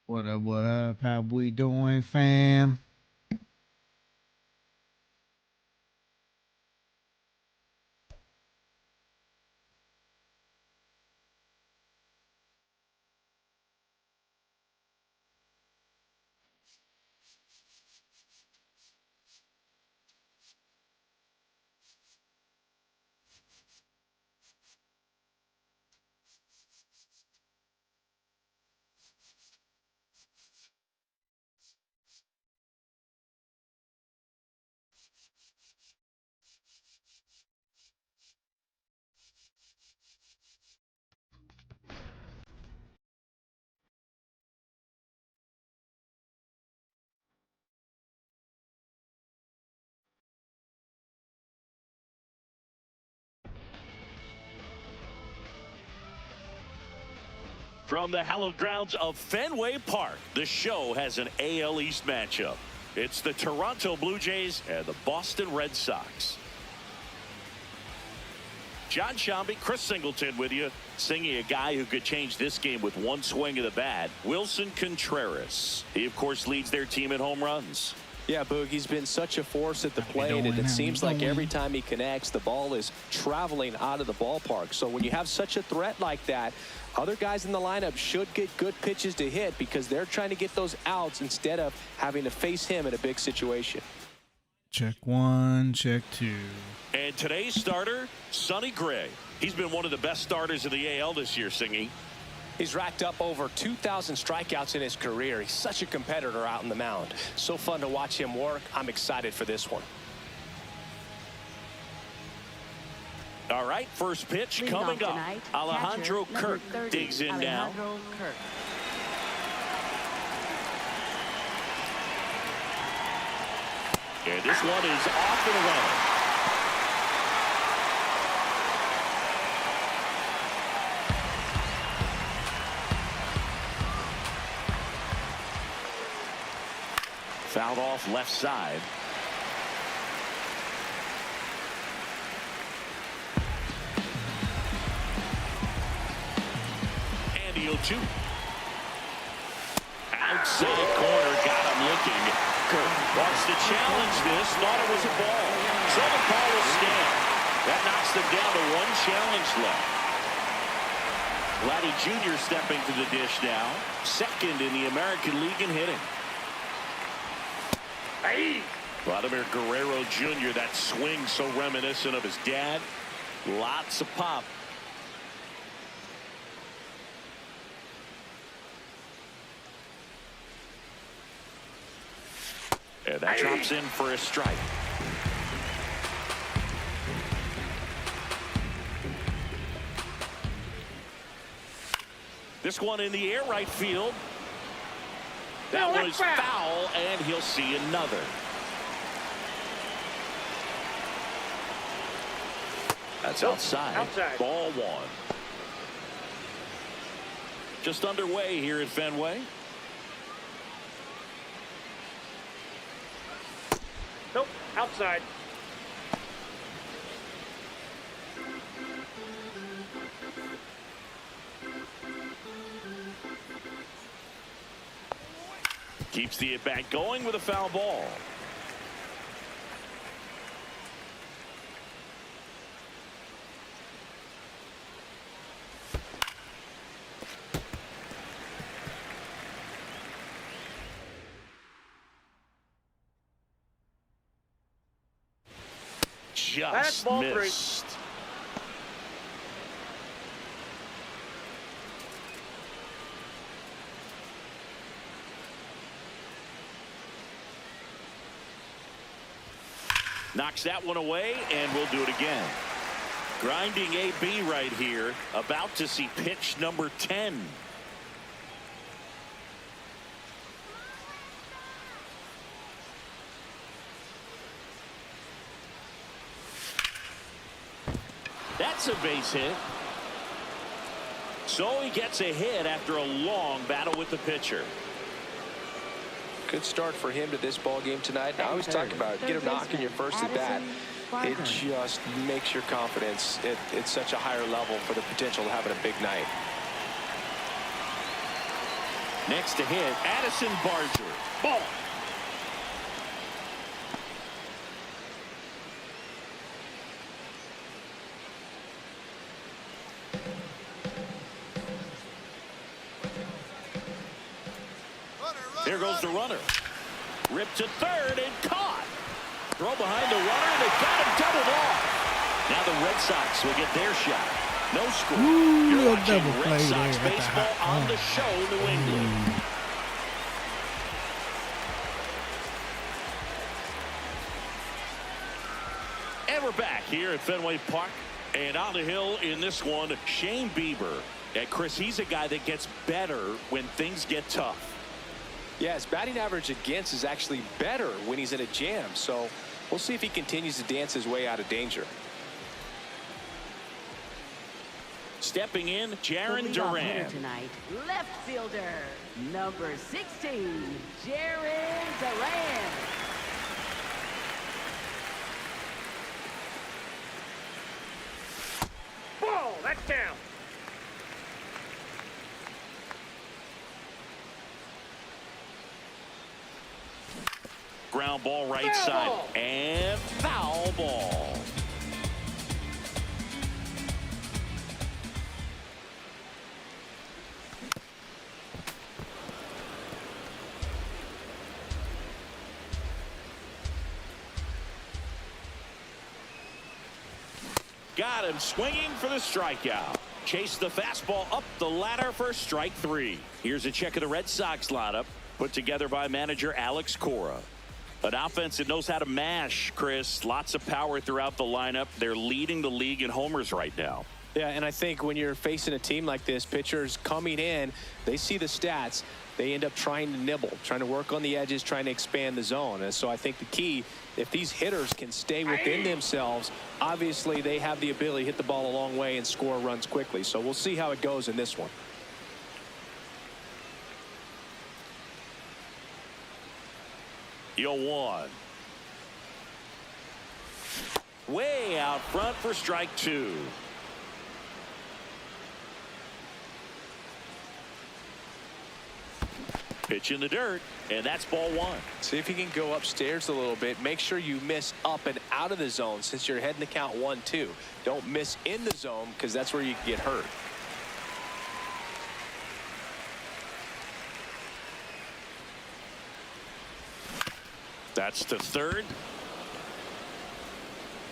What up, what up? How we doing, fam? From the hallowed grounds of Fenway Park, the show has an AL East matchup. It's the Toronto Blue Jays and the Boston Red Sox. John Shambi, Chris Singleton with you, singing a guy who could change this game with one swing of the bat, Wilson Contreras. He, of course, leads their team in home runs. Yeah, Boog, he's been such a force at the plate, and it seems like every time he connects, the ball is traveling out of the ballpark. So when you have such a threat like that, other guys in the lineup should get good pitches to hit because they're trying to get those outs instead of having to face him in a big situation. Check one, check two. And today's starter, Sonny Gray. He's been one of the best starters of the AL this year, Singy. He's racked up over 2,000 strikeouts in his career. He's such a competitor out in the mound. So fun to watch him work. I'm excited for this one. All right, first pitch coming up. Alejandro Kirk digs in now. And this one is off and away. Fouled off left side. And he'll shoot. Outside corner, got him looking. Kirk wants to challenge this, thought it was a ball. So the call will stand. That knocks them down to one challenge left. Vladdy Jr. stepping to the dish now. Second in the American League in hitting. Vladimir Guerrero Jr., that swing so reminiscent of his dad. Lots of pop. And that drops in for a strike. This one in the air right field. That was foul, and he'll see another. That's outside. Ball one. Just underway here at Fenway. Nope, outside. Keeps the at-bat going with a foul ball. Just missed. Knocks that one away, and we'll do it again. Grinding AB right here, about to see pitch number 10. That's a base hit. So he gets a hit after a long battle with the pitcher. Good start for him to this ball game tonight. I always talk about get him knocking your first at bat. It just makes your confidence at such a higher level for the potential of having a big night. Next to hit, Addison Barger. Ball. Here goes the runner. Ripped to third and caught. Throw behind the runner, and they got him doubled off. Now the Red Sox will get their shot. No score. You're watching Red Sox baseball on the show, New England. And we're back here at Fenway Park. And on the hill in this one, Shane Bieber. And Chris, he's a guy that gets better when things get tough. Yeah, his batting average against is actually better when he's in a jam. So we'll see if he continues to dance his way out of danger. Stepping in, Jarren Duran. Tonight, left fielder, number 16, Jarren Duran. Ball, that's down. Ground ball right side. And foul ball. Got him swinging for the strikeout. Chase the fastball up the ladder for strike three. Here's a check of the Red Sox lineup put together by manager Alex Cora. An offense that knows how to mash, Chris. Lots of power throughout the lineup. They're leading the league in homers right now. Yeah, and I think when you're facing a team like this, pitchers coming in, they see the stats. They end up trying to nibble, trying to work on the edges, trying to expand the zone. And so I think the key, if these hitters can stay within themselves, obviously they have the ability to hit the ball a long way and score runs quickly. So we'll see how it goes in this one. Yo, one. Way out front for strike two. Pitch in the dirt, and that's ball one. See if you can go upstairs a little bit. Make sure you miss up and out of the zone since you're heading to count 1-2. Don't miss in the zone because that's where you can get hurt. That's to third.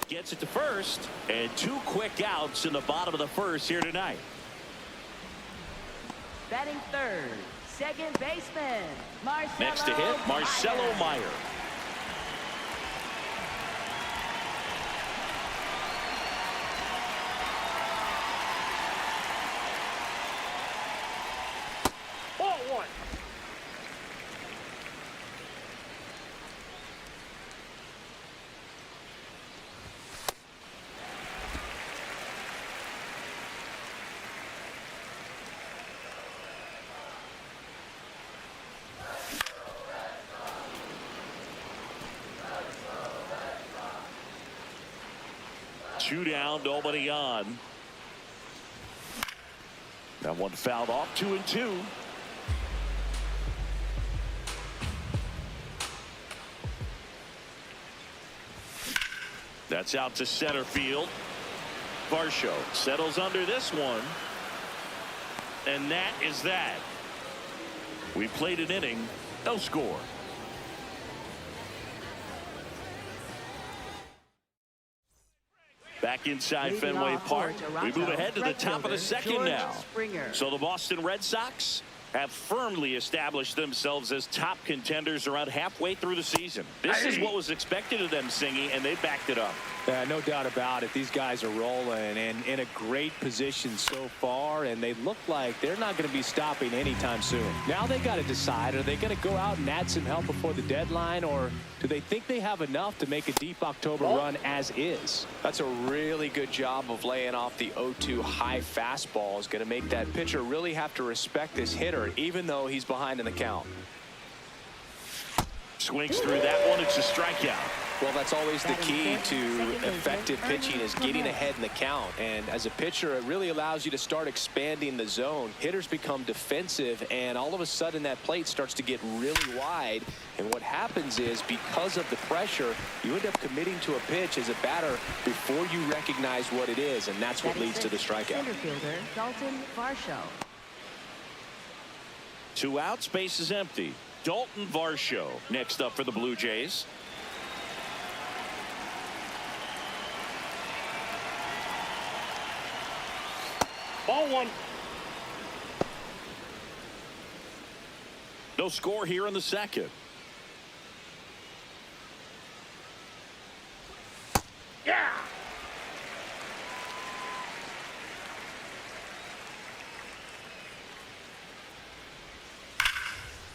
Gets it to first, and two quick outs in the bottom of the first here tonight. Batting third, second baseman, Marcelo. Next to hit, Marcelo Meyer. Ball one. Two down, nobody on. That one fouled off, 2-2. That's out to center field. Varsho settles under this one. And that is that. We played an inning, no score. Back inside Fenway Park. We move ahead to the top of the second now. So the Boston Red Sox have firmly established themselves as top contenders around halfway through the season. This is what was expected of them, Singy, and they backed it up. No doubt about it. These guys are rolling and in a great position so far, and they look like they're not going to be stopping anytime soon. Now they got to decide, are they going to go out and add some help before the deadline, or do they think they have enough to make a deep October run as is? That's a really good job of laying off the 0-2 high fastball. Is going to make that pitcher really have to respect this hitter, even though he's behind in the count. Swings through that one. It's a strikeout. Well, that's always the key to effective pitching is getting ahead in the count. And as a pitcher, it really allows you to start expanding the zone. Hitters become defensive, and all of a sudden that plate starts to get really wide. And what happens is, because of the pressure, you end up committing to a pitch as a batter before you recognize what it is, and that's what leads to the strikeout. Center fielder Dalton Varsho. 2 outs, base is empty. Dalton Varsho next up for the Blue Jays. Ball 1. No score here in the second. Yeah.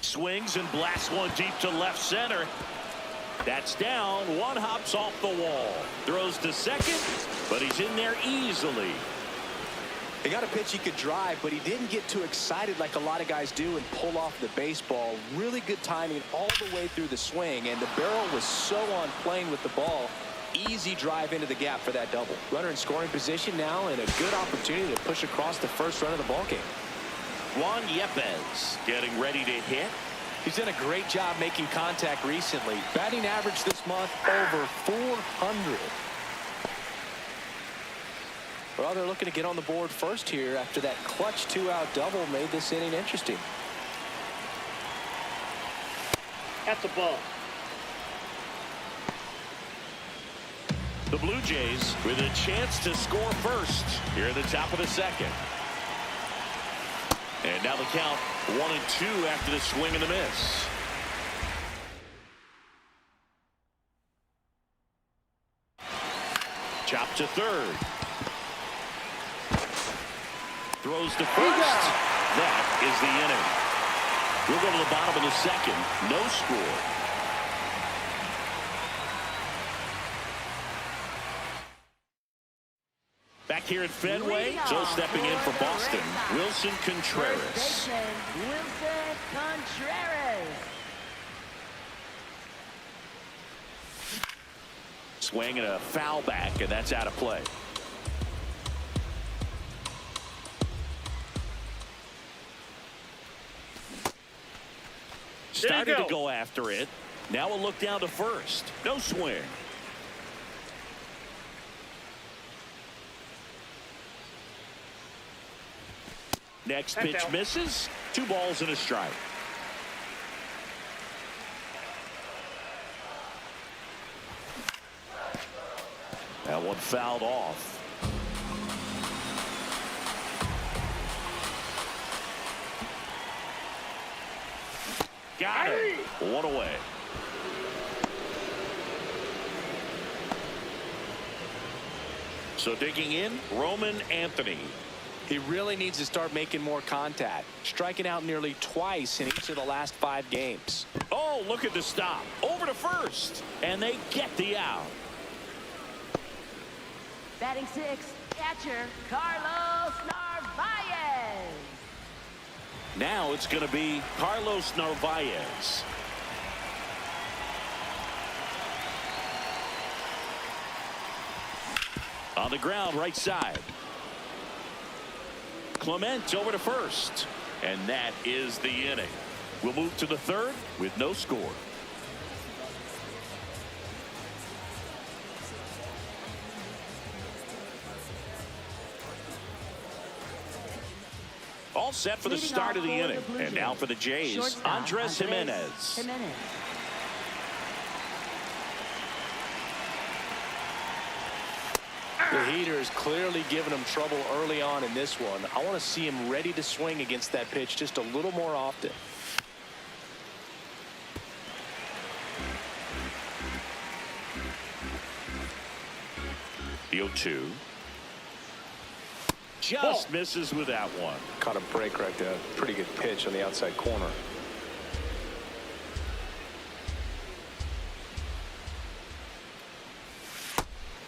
Swings and blasts one deep to left center. That's down. One hops off the wall. Throws to second, but he's in there easily. He got a pitch he could drive, but he didn't get too excited like a lot of guys do and pull off the baseball. Really good timing all the way through the swing, and the barrel was so on plane with the ball. Easy drive into the gap for that double. Runner in scoring position now, and a good opportunity to push across the first run of the ball game. Juan Yepez getting ready to hit. He's done a great job making contact recently. Batting average this month over 400. Well, they're looking to get on the board first here after that clutch 2-out double made this inning interesting. That's a ball. The Blue Jays with a chance to score first here at the top of the second. And now the count 1-2 after the swing and the miss. Chop to third. Throws to first. That is the inning. We'll go to the bottom of the second. No score. Back here at Fenway, so stepping in for Boston, Wilson Contreras. Wilson Contreras. Swing and a foul back, and that's out of play. Started to go after it. Now a look down to first. No swing. Next pitch misses. 2 balls and a strike. That one fouled off. Got it. 1 away. So digging in, Roman Anthony. He really needs to start making more contact. Striking out nearly twice in each of the last 5 games. Oh, look at the stop. Over to first. And they get the out. Batting 6th, catcher Carlos Narvaez. Now it's going to be Carlos Narvaez. On the ground, right side. Clement over to first. And that is the inning. We'll move to the third with no score. All set for the start of the inning. And now for the Jays, Andres Jimenez. The heater is clearly giving him trouble early on in this one. I want to see him ready to swing against that pitch just a little more often. The 0-2. Just misses with that one. Caught a break right there. Pretty good pitch on the outside corner.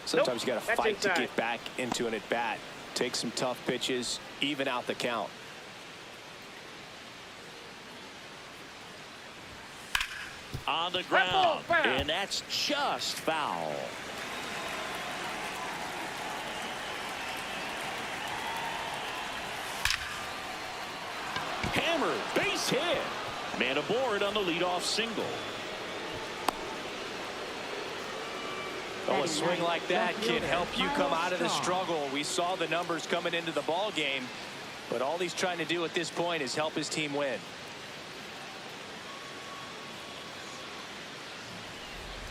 Sometimes you got to fight to get back into an at-bat. Take some tough pitches, even out the count. on the ground, and that's just foul. Hammer, base hit. Man aboard on the leadoff single. Oh, a swing like that can help you come out of the struggle. We saw the numbers coming into the ball game, but all he's trying to do at this point is help his team win.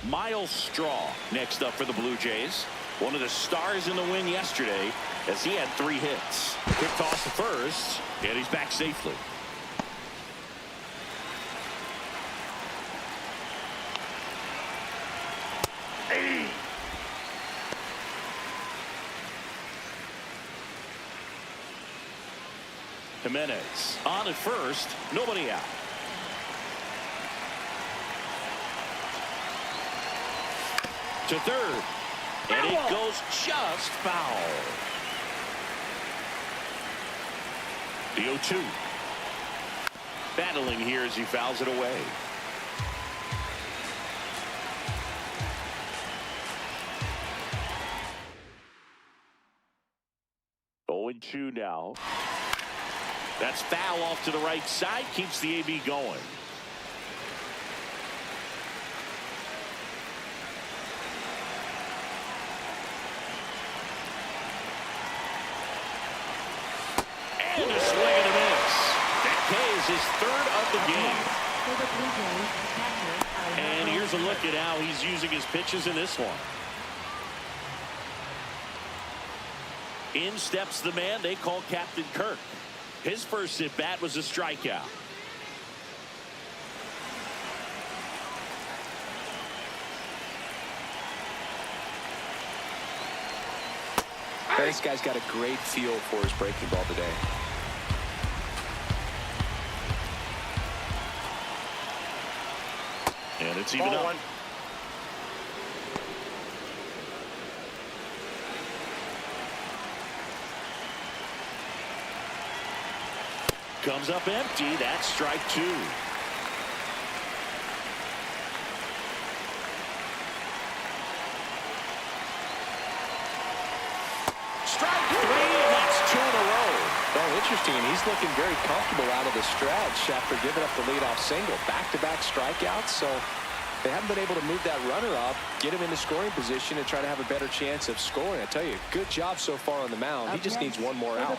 Miles Straw next up for the Blue Jays. One of the stars in the win yesterday as he had 3 hits. Quick toss to first, and he's back safely. Jimenez on at first, nobody out. To third, and it goes just foul. The 0-2. Battling here as he fouls it away. Oh, 0-2 now. That's foul off to the right side, keeps the AB going. And a swing and a miss. That K is his 3rd of the game. And here's a look at how he's using his pitches in this one. In steps the man they call Captain Kirk. His first at bat was a strikeout. This guy's got a great feel for his breaking ball today. And it's even up. Comes up empty. That's strike 2. Strike 3, and that's 2 in a row. Oh, interesting. He's looking very comfortable out of the stretch after giving up the leadoff single. Back-to-back strikeouts, so they haven't been able to move that runner up, get him into scoring position, and try to have a better chance of scoring. I tell you, good job so far on the mound. He just needs one more out.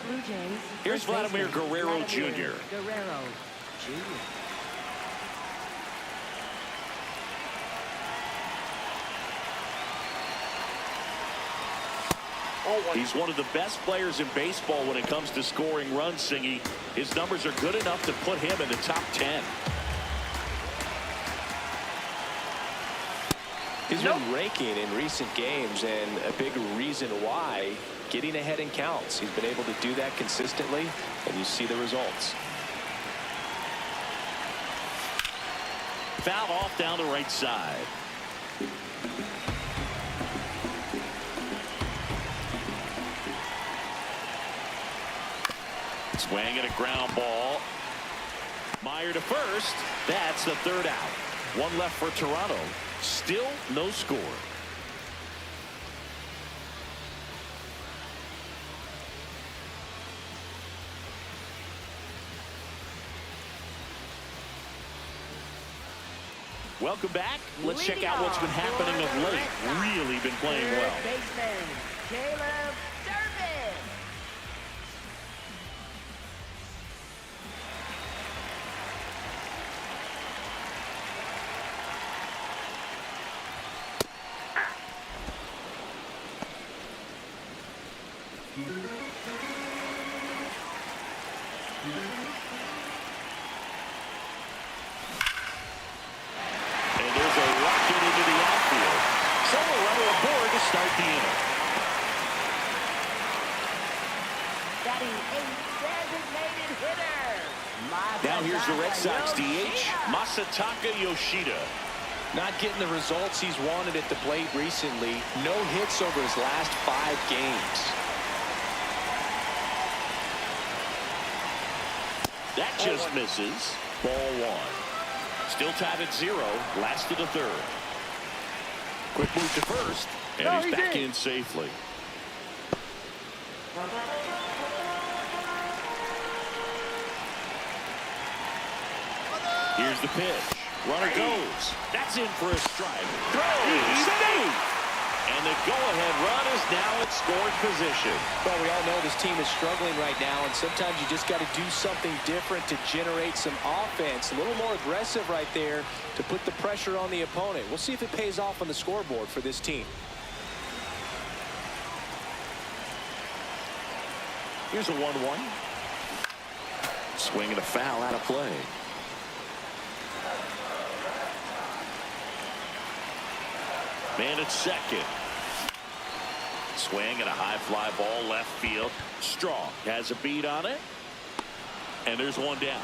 Here's Vladimir Guerrero Jr. He's one of the best players in baseball when it comes to scoring runs, Singy. His numbers are good enough to put him in the top 10. He's been raking in recent games, and a big reason why, getting ahead in counts. He's been able to do that consistently, and you see the results. Foul off down the right side. Swing and a ground ball. Meyer to first. That's the 3rd out. 1 left for Toronto. Still no score. Welcome back. Let's check out what's been happening of late. Really been playing well. And there's a rocket into the outfield. So a runner aboard to start the inning. Batting 8th, designated hitter. Now here's the Red Sox DH, Masataka Yoshida. Not getting the results he's wanted at the plate recently. No hits over his last 5 games. That just misses. Ball 1. Still tied at 0. Last of the third. Quick move to first. And he's back in safely. Here's the pitch. Runner goes. That's in for a strike. Throw. Safe. And the go-ahead run is now at scoring position. Well, we all know this team is struggling right now, and sometimes you just got to do something different to generate some offense. A little more aggressive right there to put the pressure on the opponent. We'll see if it pays off on the scoreboard for this team. Here's a 1-1. Swing and a foul out of play. Man at second. Swing and a high fly ball left field. Strong has a beat on it. And there's one down.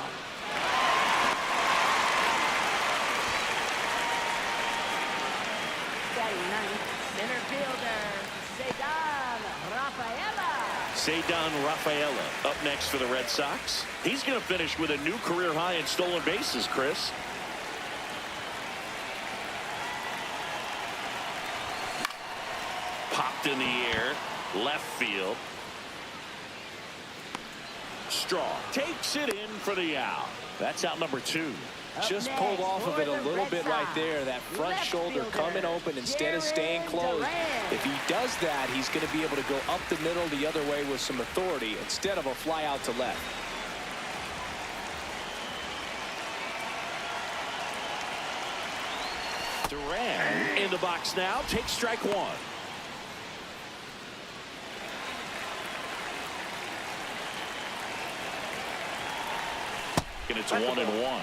Batting ninth, center fielder, Ceddanne Rafaela up next for the Red Sox. He's going to finish with a new career high in stolen bases, Chris. Popped in the air, left field. Strong takes it in for the out. That's out number 2. Just pulled off of it a little bit right there. That front shoulder coming open instead of staying closed. If he does that, he's going to be able to go up the middle the other way with some authority instead of a fly out to left. Duran in the box now. Takes strike 1. And it's 1-1.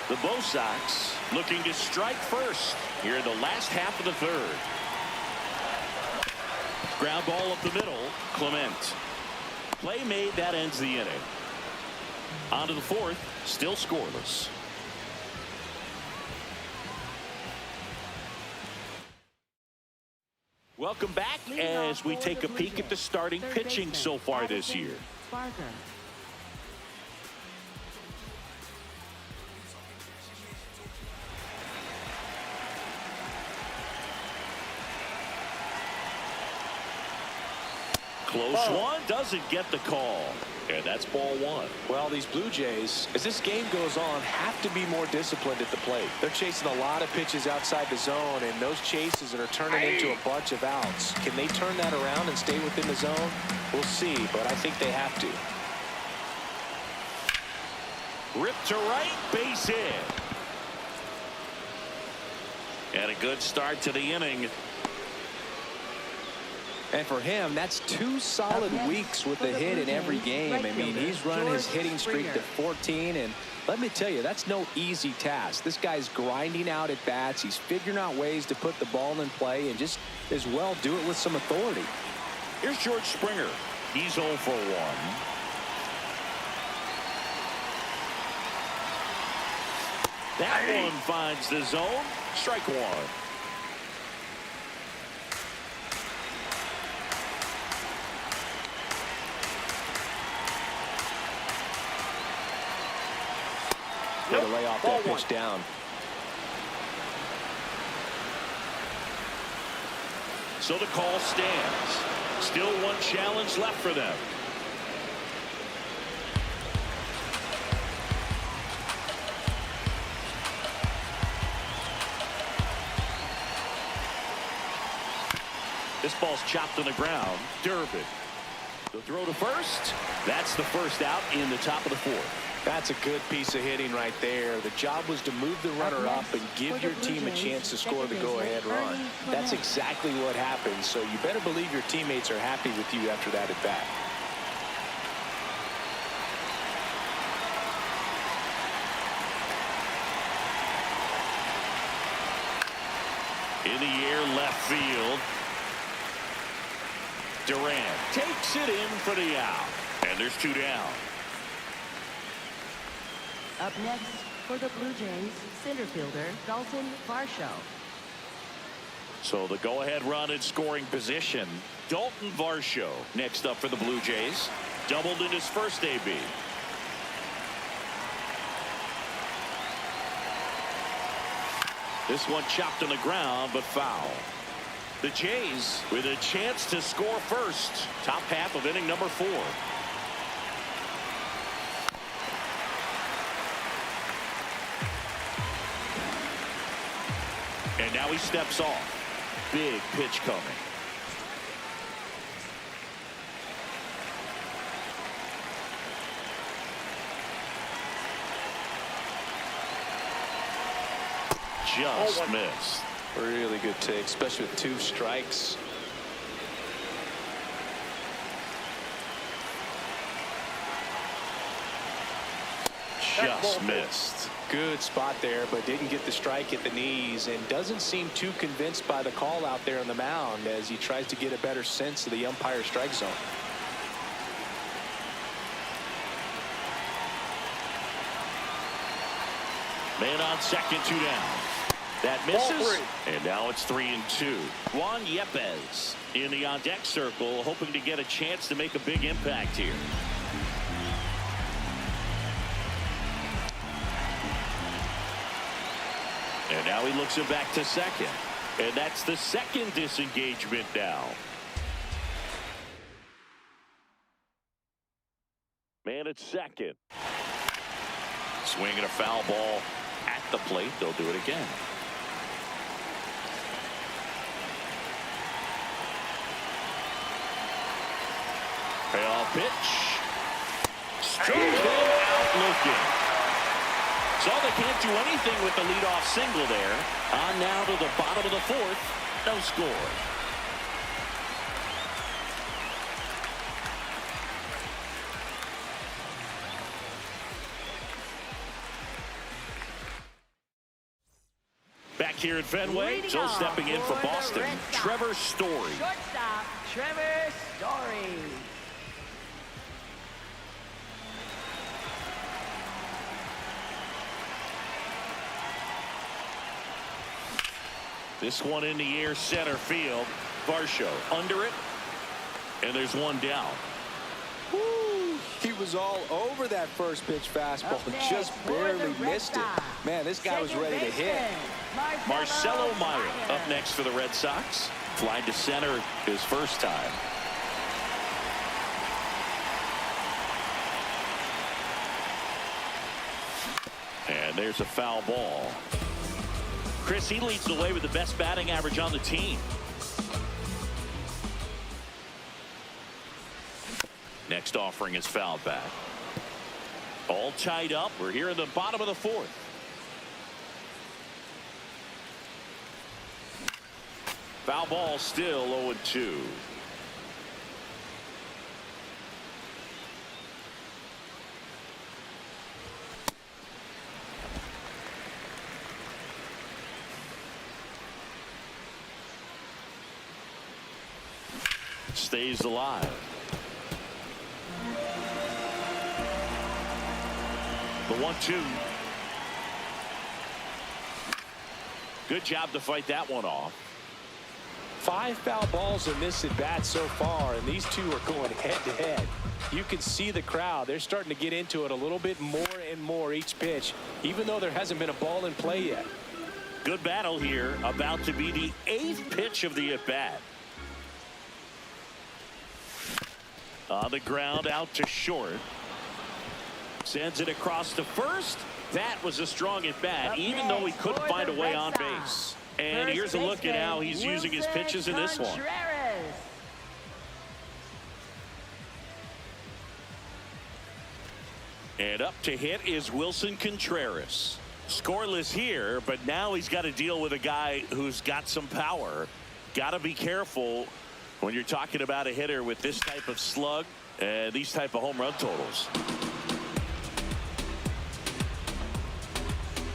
The Bo Sox looking to strike first here in the last half of the third. Ground ball up the middle. Clement. Play made. That ends the inning. On to the fourth. Still scoreless. Welcome back as we take a peek at the starting pitching so far this year. Close one, doesn't get the call. And that's ball 1. Well, these Blue Jays, as this game goes on, have to be more disciplined at the plate. They're chasing a lot of pitches outside the zone, and those chases are turning into a bunch of outs. Can they turn that around and stay within the zone? We'll see, but I think they have to. Ripped to right, base hit. And a good start to the inning. And for him, that's 2 solid weeks with a hit in every game. I mean, he's running his hitting streak to 14, and let me tell you, that's no easy task. This guy's grinding out at bats. He's figuring out ways to put the ball in play and just as well do it with some authority. Here's George Springer. He's 0 for 1. That one finds the zone. Strike 1. Got to lay off that pitch down. So the call stands. Still one challenge left for them. This ball's chopped on the ground. Durbin. The throw to first. That's the first out in the top of the 4th. That's a good piece of hitting right there. The job was to move the runner up and give your team a chance to score the go-ahead run. That's exactly what happened, so you better believe your teammates are happy with you after that at bat. In the air, left field. Durant takes it in for the out. And there's 2 down. Up next for the Blue Jays, center fielder Dalton Varsho. So the go-ahead run in scoring position. Dalton Varsho next up for the Blue Jays. Doubled in his first AB. This one chopped on the ground, but foul. The Jays with a chance to score first. Top half of inning number 4. And now he steps off. Big pitch coming. Just missed. Really good take, especially with 2 strikes. Just missed. Good spot there, but didn't get the strike at the knees, and doesn't seem too convinced by the call out there on the mound as he tries to get a better sense of the umpire strike zone. Man on second, 2 down. That misses, and now it's 3-2. Juan Yepez in the on-deck circle, hoping to get a chance to make a big impact here. And now he looks it back to second. And that's the second disengagement now. Man at second. Swinging a foul ball at the plate. They'll do it again. Payoff pitch. Struck him out looking. So they can't do anything with the leadoff single there. On now to the bottom of the 4th. No score. Back here at Fenway, Joe stepping in for Boston. Trevor Story. Shortstop, Trevor Story. This one in the air, center field. Varsho under it, and there's one down. Woo! He was all over that first pitch fastball, just barely missed it. Man, this guy was ready to hit. Marcelo Meyer up next for the Red Sox. Flying to center his first time. And there's a foul ball. Chris, he leads the way with the best batting average on the team. Next offering is fouled back. All tied up. We're here in the bottom of the 4th. Foul ball still 0-2. Stays alive. The 1-2. Good job to fight that one off. 5 foul balls in this at bat so far, and these two are going head to head. You can see the crowd. They're starting to get into it a little bit more and more each pitch, even though there hasn't been a ball in play yet. Good battle here, about to be the 8th pitch of the at bat. On the ground, out to short. Sends it across to first. That was a strong at bat, even though he couldn't find a way on base. And here's a look at how he's using his pitches in this one. And up to hit is Wilson Contreras. Scoreless here, but now he's got to deal with a guy who's got some power. Got to be careful when you're talking about a hitter with this type of slug and these type of home run totals.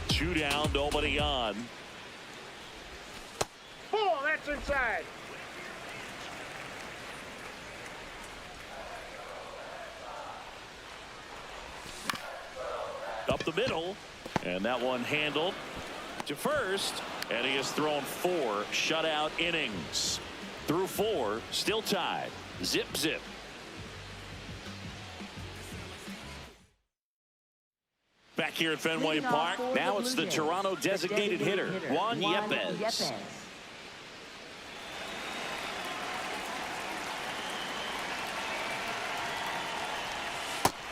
2 down, nobody on. Oh, that's inside. Up the middle, and that one handled to first, and he has thrown 4 shutout innings. Through 4, still tied. Zip, zip. Back here at Fenway Leading Park, off for now the it's Blue the Jays, Toronto the designated hitter, Juan Yepez. Yepez.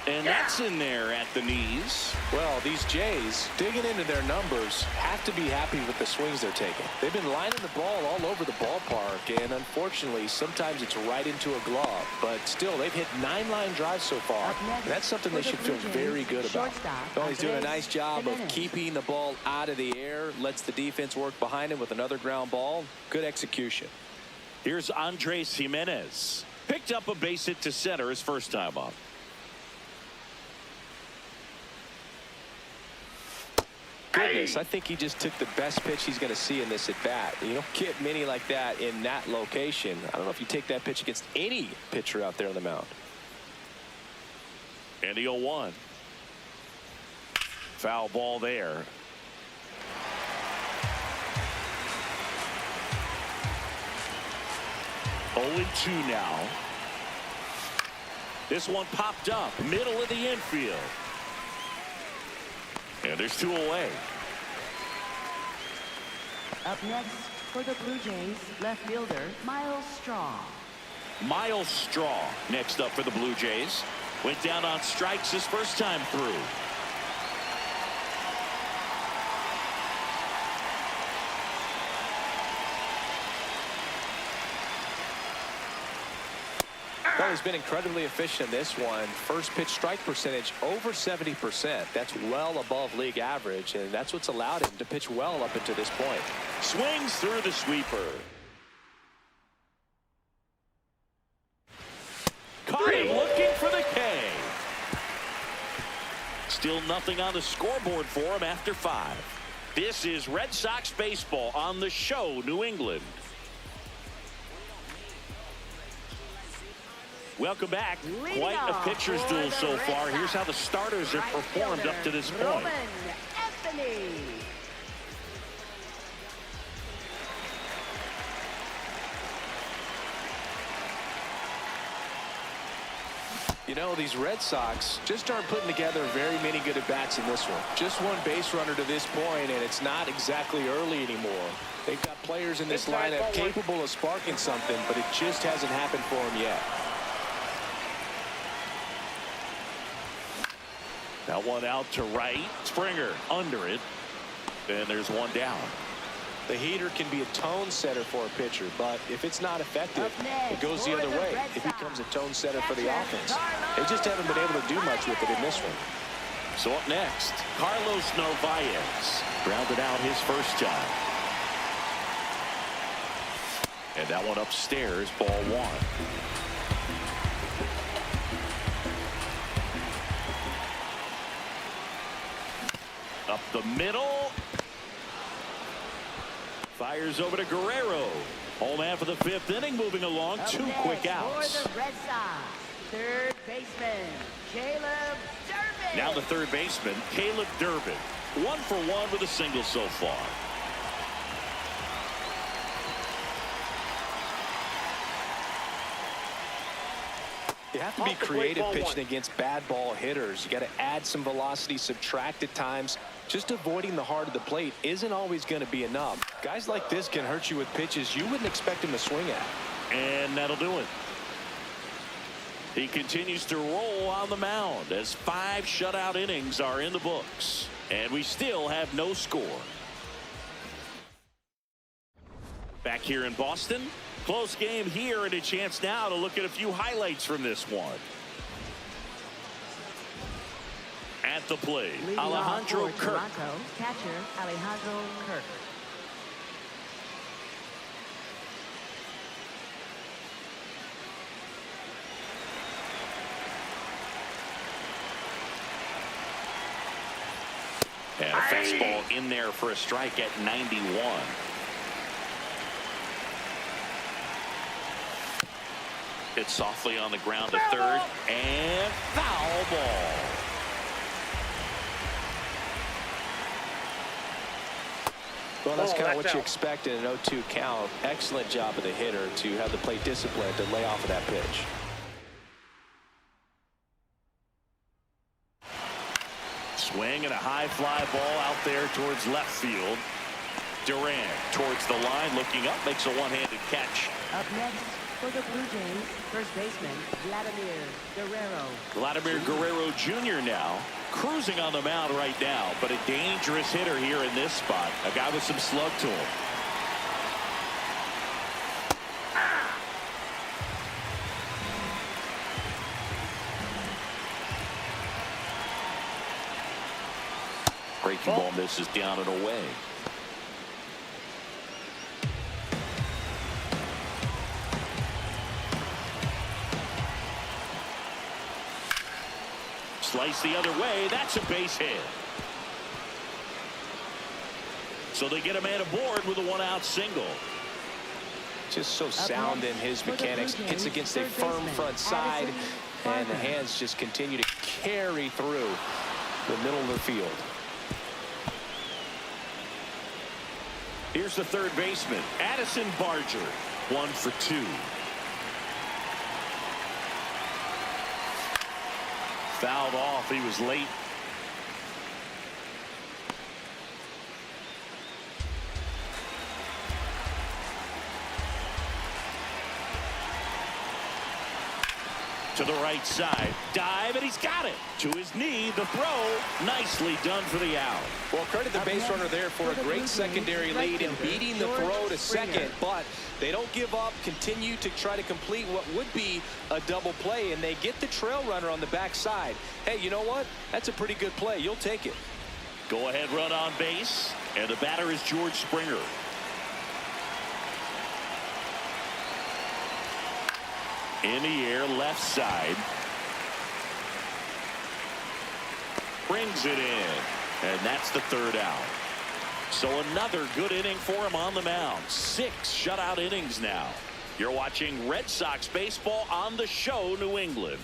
And that's in there at the knees. Well, these Jays, digging into their numbers, have to be happy with the swings they're taking. They've been lining the ball all over the ballpark, and unfortunately, sometimes it's right into a glove. But still, they've hit 9 line drives so far. Next, That's something they should feel very good about. Oh, he's doing a nice job of keeping the ball out of the air, lets the defense work behind him with another ground ball. Good execution. Here's Andres Jimenez. Picked up a base hit to center his first time up. Goodness, I think he just took the best pitch he's going to see in this at bat. You don't get many like that in that location. I don't know if you take that pitch against any pitcher out there on the mound. And the 0-1. Foul ball there. Oh, 2 now. This one popped up, middle of the infield. And there's 2 away. Up next for the Blue Jays, left fielder Miles Straw. Miles Straw next up for the Blue Jays. Went down on strikes his first time through. Well, he's been incredibly efficient in this one. First pitch strike percentage over 70%. That's well above league average, and that's what's allowed him to pitch well up until this point. Swings through the sweeper. Caught him looking for the K. Still nothing on the scoreboard for him after 5. This is Red Sox baseball on the show, New England. Welcome back. Quite a pitcher's duel so far. Here's how the starters have performed up to this point. You know, these Red Sox just aren't putting together very many good at-bats in this one. Just one base runner to this point, and it's not exactly early anymore. They've got players in this lineup capable of sparking something, but it just hasn't happened for them yet. That one out to right. Springer under it. And there's one down. The heater can be a tone setter for a pitcher, but if it's not effective, it goes the other way. It becomes a tone setter for the offense. They just haven't been able to do much with it in this one. So up next, Carlos Narvaez grounded out his first time. And that one upstairs, ball 1. Up the middle. Fires over to Guerrero. Home half of the 5th inning, moving along. 2 quick outs. For the Red Sox, third baseman Caleb Durbin. Now the third baseman, Caleb Durbin. 1 for 1 with a single so far. You have to be creative pitching against bad ball hitters. You got to add some velocity, subtract at times. Just avoiding the heart of the plate isn't always going to be enough. Guys like this can hurt you with pitches you wouldn't expect him to swing at. And that'll do it. He continues to roll on the mound as 5 shutout innings are in the books. And we still have no score. Back here in Boston. Close game here, and a chance now to look at a few highlights from this one. At the plate, Alejandro Kirk. Toronto, catcher Alejandro Kirk. And a fastball in there for a strike at 91. Hit softly on the ground to third, and foul ball. Well, that's kind of what you expect in an 0-2 count. Excellent job of the hitter to have the plate discipline to lay off of that pitch. Swing and a high fly ball out there towards left field. Durant towards the line, looking up, makes a one-handed catch. Up next for the Blue Jays, first baseman Vladimir Guerrero. Vladimir Guerrero Jr. now cruising on the mound right now, but a dangerous hitter here in this spot. A guy with some slug to him. Breaking ball misses down and away. Slice the other way. That's a base hit. So they get a man aboard with a one-out single. Just so sound in his mechanics. Hits against a firm front side, and the hands just continue to carry through the middle of the field. Here's the third baseman, Addison Barger, 1 for 2. Fouled off. He was late. To the right side. Dive, and he's got it. To his knee, the throw. Nicely done for the out. Well, credit the base runner there for a great secondary lead and beating the throw to second, but they don't give up, continue to try to complete what would be a double play, and they get the trail runner on the backside. Hey, you know what? That's a pretty good play. You'll take it. Go ahead run on base, and the batter is George Springer. In the air, left side. Brings it in. And that's the third out. So another good inning for him on the mound. 6 shutout innings now. You're watching Red Sox baseball on the show, New England.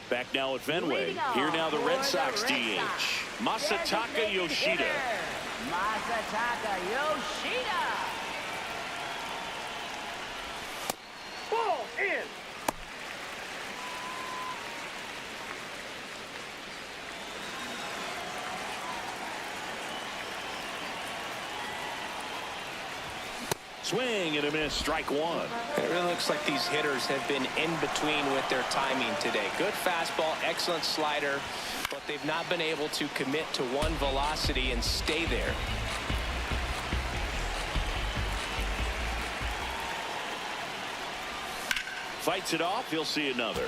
Back now at Fenway. Here now the Red Sox DH. Masataka Yoshida. Masataka Yoshida. Ball in. Swing and a miss, strike 1. It really looks like these hitters have been in between with their timing today. Good fastball, excellent slider, but they've not been able to commit to one velocity and stay there. Fights it off, he'll see another.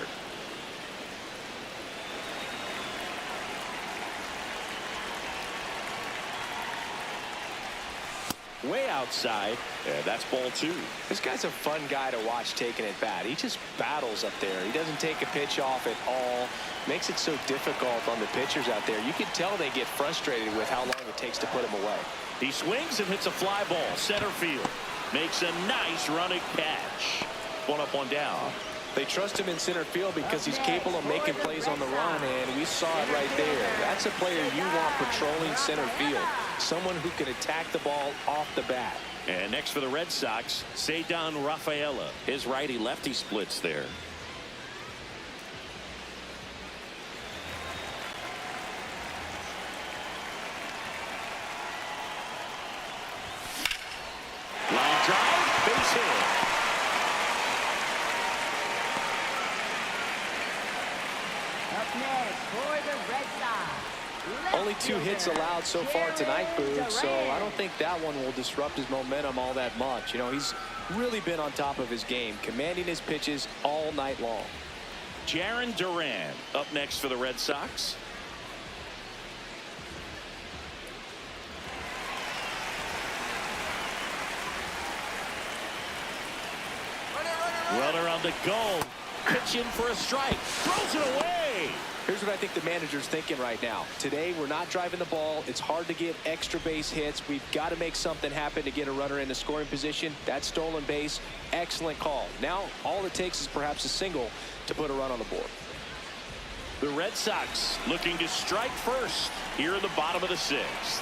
Way outside, and that's ball 2. This guy's a fun guy to watch taking at bat. He just battles up there. He doesn't take a pitch off at all. Makes it so difficult on the pitchers out there. You can tell they get frustrated with how long it takes to put him away. He swings and hits a fly ball, center field. Makes a nice running catch. 1 up, 1 down. They trust him in center field because he's capable of making plays on the run, and we saw it right there. That's a player you want patrolling center field. Someone who can attack the ball off the bat. And next for the Red Sox, Ceddanne Rafaela. His righty-lefty splits there. Line drive, base hit. Up next for the Red Sox. Only 2 hits allowed so far tonight, Boog, so I don't think that one will disrupt his momentum all that much. You know, he's really been on top of his game, commanding his pitches all night long. Jarren Duran up next for the Red Sox. Runner on the go. Pitch in for a strike. Throws it away. Here's what I think the manager's thinking right now. Today, we're not driving the ball. It's hard to get extra base hits. We've got to make something happen to get a runner in a scoring position. That stolen base, excellent call. Now, all it takes is perhaps a single to put a run on the board. The Red Sox looking to strike first here in the bottom of the 6th.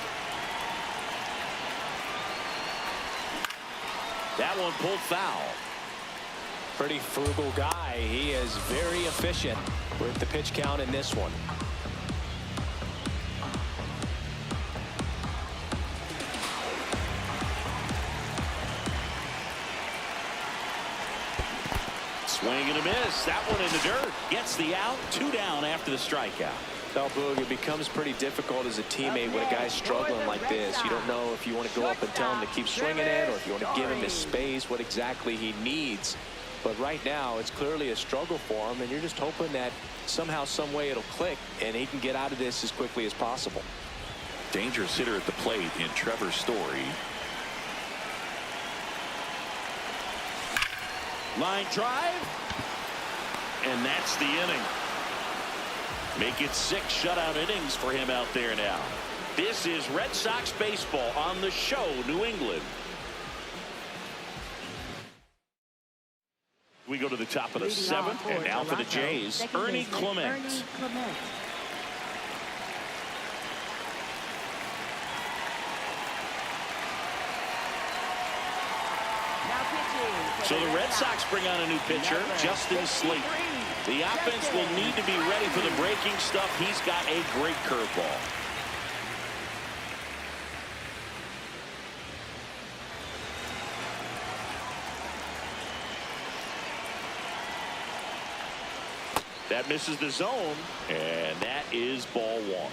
That one pulled foul. Pretty frugal guy. He is very efficient with the pitch count in this one. Swing and a miss. That one in the dirt. Gets the out. 2 down after the strikeout. Now, Boog, it becomes pretty difficult as a teammate when a guy's struggling like this. You don't know if you want to go up and tell him to keep swinging it or if you want to give him his space, what exactly he needs. But right now, it's clearly a struggle for him, and you're just hoping that somehow, some way it'll click, and he can get out of this as quickly as possible. Dangerous hitter at the plate in Trevor Story. Line drive. And that's the inning. Make it 6 shutout innings for him out there now. This is Red Sox baseball on the show, New England. We go to the top of the 7th, and now for the Jays, Ernie Clement. So the Red Sox bring on a new pitcher, Justin Slate. The offense will need to be ready for the breaking stuff. He's got a great curveball. That misses the zone, and that is ball 1.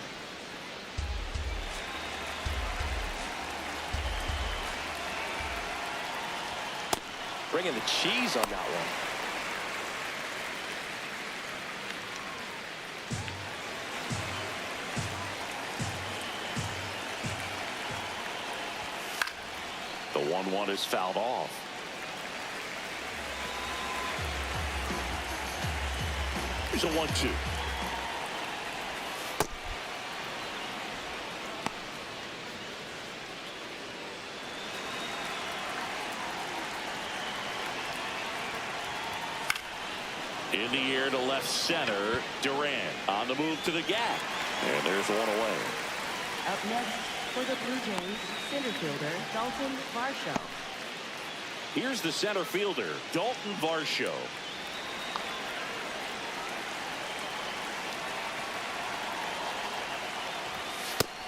Bringing the cheese on that one. The 1-1 is fouled off. Here's a 1-2. In the air to left center. Durant on the move to the gap. And there's one away. Up next for the Blue Jays, center fielder Dalton Varsho. Here's the center fielder, Dalton Varsho.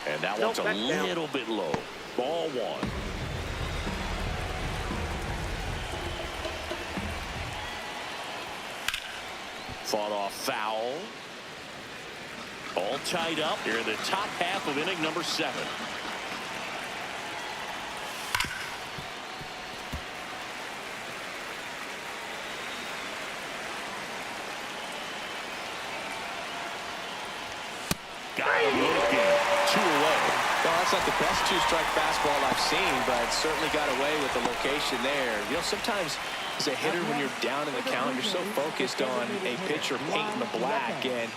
And that one's a little bit low. Ball 1. Fought off foul. All tied up here in the top half of inning number 7. Got him looking. 2 away. Well, that's not the best 2-strike fastball I've seen, but certainly got away with the location there. You know, sometimes as a hitter, when you're down in the count, you're so focused on a pitcher painting the black, and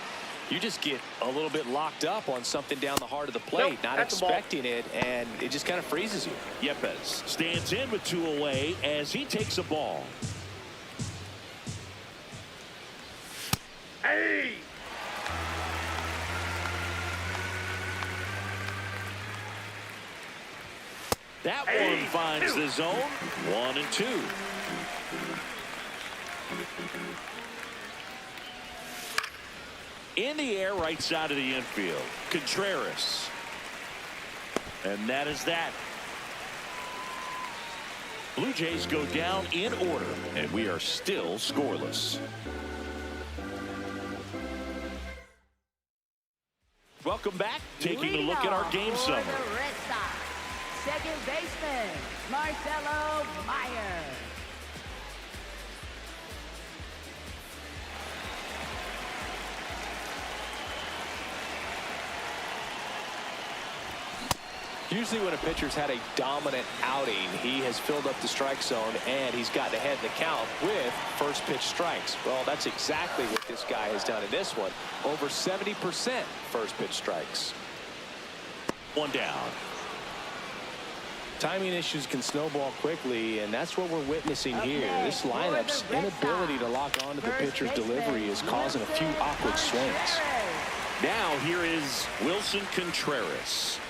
you just get a little bit locked up on something down the heart of the plate, not expecting it, and it just kind of freezes you. Yepes stands in with 2 away as he takes a ball. Hey! That one finds the zone. 1-2. In the air, right side of the infield. Contreras. And that is that. Blue Jays go down in order, and we are still scoreless. Welcome back. Taking a look at our game summary. Second baseman, Marcelo Meyer. Usually when a pitcher's had a dominant outing, he has filled up the strike zone and he's gotten ahead in the count with first pitch strikes. Well, that's exactly what this guy has done in this one. Over 70% first pitch strikes. 1 down. Timing issues can snowball quickly, and that's what we're witnessing here. This lineup's inability to lock onto the pitcher's delivery is causing a few awkward swings. Now here is Wilson Contreras.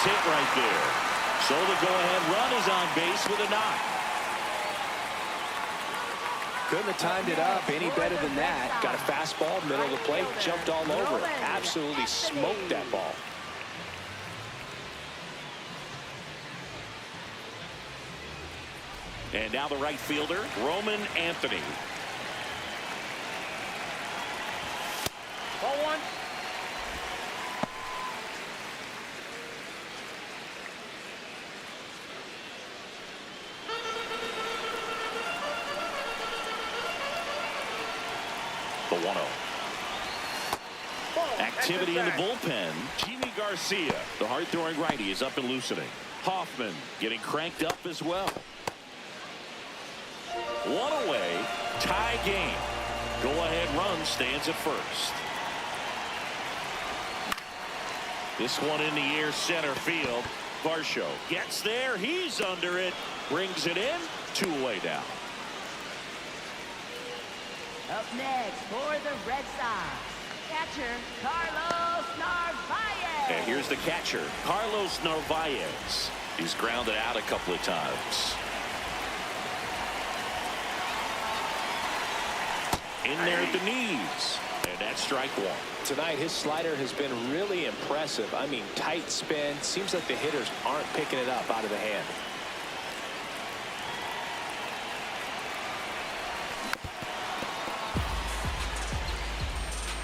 base hit right there. So the go-ahead run is on base with a knock. Couldn't have timed it up any better than that. Got a fastball, middle of the plate, jumped all over it. Absolutely smoked that ball. And now the right fielder, Roman Anthony. Ball one. The 1-0. Activity in the bullpen. Jimmy Garcia, the hard-throwing righty, is up and loosening. Hoffman getting cranked up as well. One away, tie game. Go-ahead run stands at first. This one in the air, center field. Varsho gets there. He's under it. Brings it in. 2 away down. Up next for the Red Sox, catcher Carlos Narvaez. And here's the catcher, Carlos Narvaez. He's grounded out a couple of times. In there at the knees. And that's strike one. Tonight, his slider has been really impressive. I mean, tight spin. Seems like the hitters aren't picking it up out of the hand.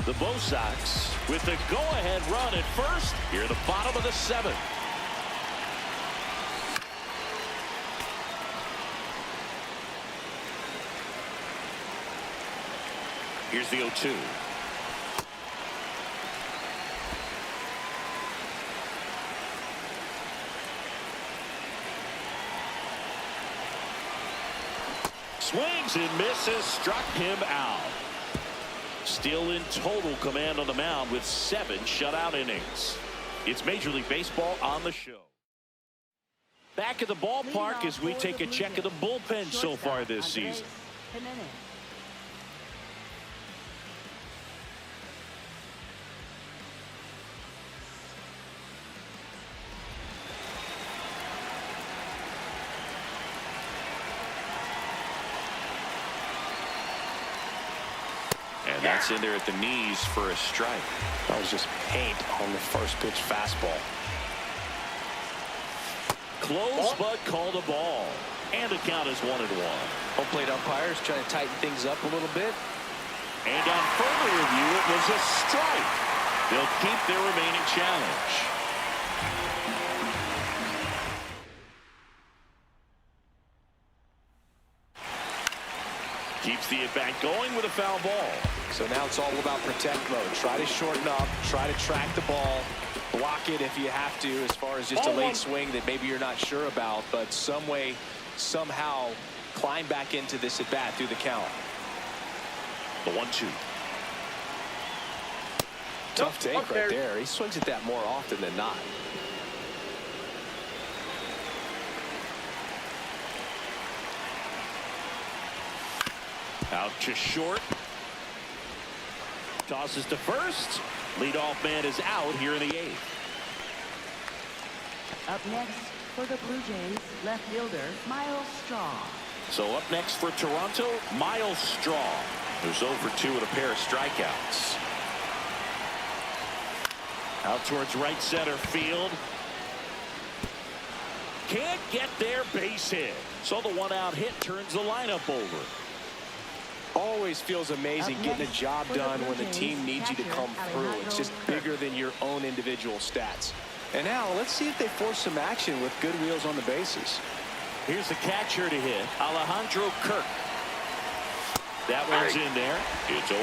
The Bo Sox with the go-ahead run at first here at the bottom of the 7th. Here's the 0-2. Swings and misses, struck him out. Still in total command on the mound with 7 shutout innings. It's Major League Baseball on the show. Back at the ballpark as we take a check of the bullpen so far this season. And that's in there at the knees for a strike. That was just paint on the first pitch fastball. Close but called a ball. And the count is 1-1. Home plate umpires trying to tighten things up a little bit. And on further review, it was a strike. They'll keep their remaining challenge. Keeps the at-bat going with a foul ball. So now it's all about protect mode. Try to shorten up, try to track the ball, block it if you have to, as far as just a late swing that maybe you're not sure about, but some way, somehow climb back into this at-bat through the count. The 1-2. Tough take right there. He swings at that more often than not. Out to short. Tosses to first. Leadoff man is out here in the 8th. Up next for the Blue Jays, left fielder Miles Straw. So up next for Toronto, Miles Straw, who's 0 for 2 with a pair of strikeouts. Out towards right center field. Can't get there, base hit. So the 1-out hit turns the lineup over. Always feels amazing getting a job done when the team needs you to come through. It's just bigger than your own individual stats. And now let's see if they force some action with good wheels on the bases. Here's the catcher to hit, Alejandro Kirk. That one's in there. It's 0-1.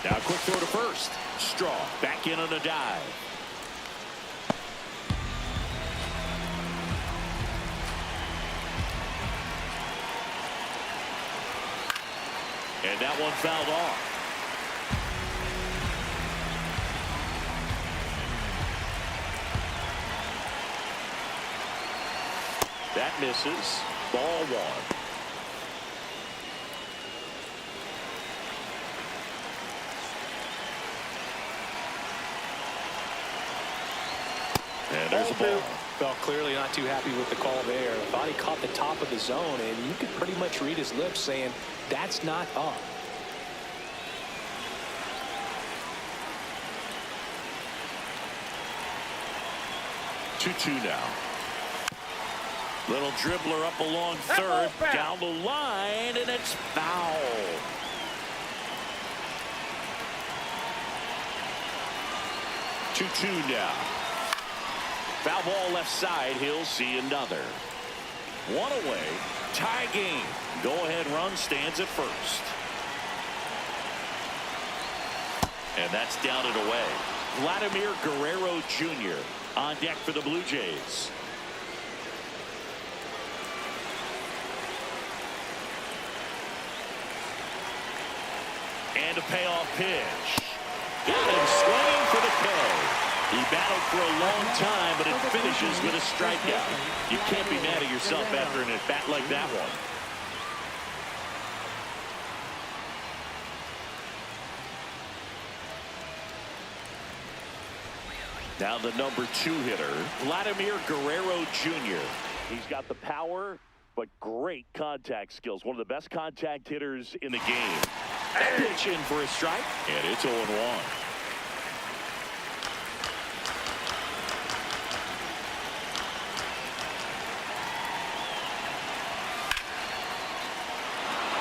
Now quick throw to first. Straw back in on a dive. And that one fouled off. That misses. Ball 1. There's the ball. Well, clearly not too happy with the call there. Thought he caught the top of the zone, and you could pretty much read his lips saying, that's not up. Two now. Little dribbler up along third, down the line, and it's foul. Two now. Foul ball left side. He'll see another. One away. Tie game. Go-ahead run stands at first. And that's down and away. Vladimir Guerrero Jr. on deck for the Blue Jays. And a payoff pitch. Got him swinging for the K. He battled for a long time, but it finishes with a strikeout. You can't be mad at yourself after an at-bat like that one. Now the number 2 hitter, Vladimir Guerrero Jr. He's got the power, but great contact skills. One of the best contact hitters in the game. Pitch in for a strike, and it's 0-1.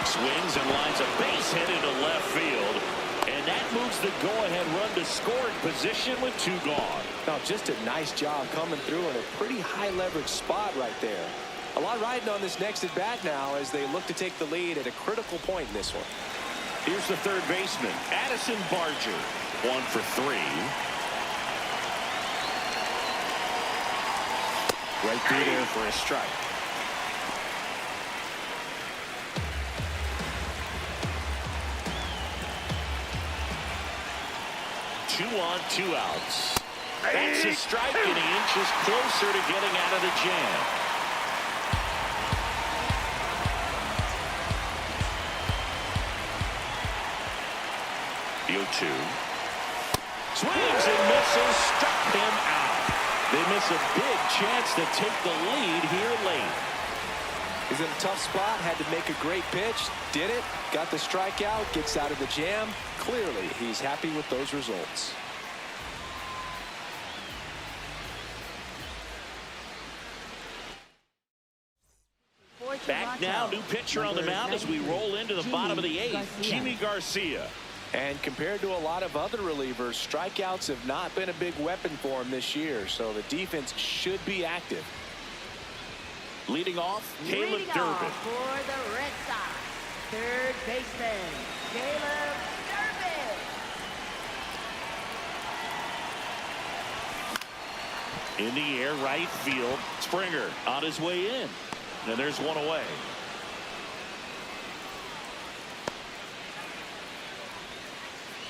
Swings and lines a base hit into left field. And that moves the go-ahead run to scoring position with 2 gone. Now, just a nice job coming through in a pretty high-leverage spot right there. A lot riding on this next at-bat now as they look to take the lead at a critical point in this one. Here's the third baseman, Addison Barger. 1 for 3. Right through there for a strike. 2 on, 2 outs. That's a strike, and he inches closer to getting out of the jam. The 0-2. Swings and misses, struck him out. They miss a big chance to take the lead here late. He's in a tough spot, had to make a great pitch, did it, got the strikeout, gets out of the jam. Clearly, he's happy with those results. Back now, new pitcher on the mound as we roll into the bottom of the 8th, Jimmy Garcia. And compared to a lot of other relievers, strikeouts have not been a big weapon for him this year, so the defense should be active. Leading off, Caleb Durbin. For the Red Sox, third baseman, Caleb Durbin. In the air, right field. Springer on his way in. And there's one away.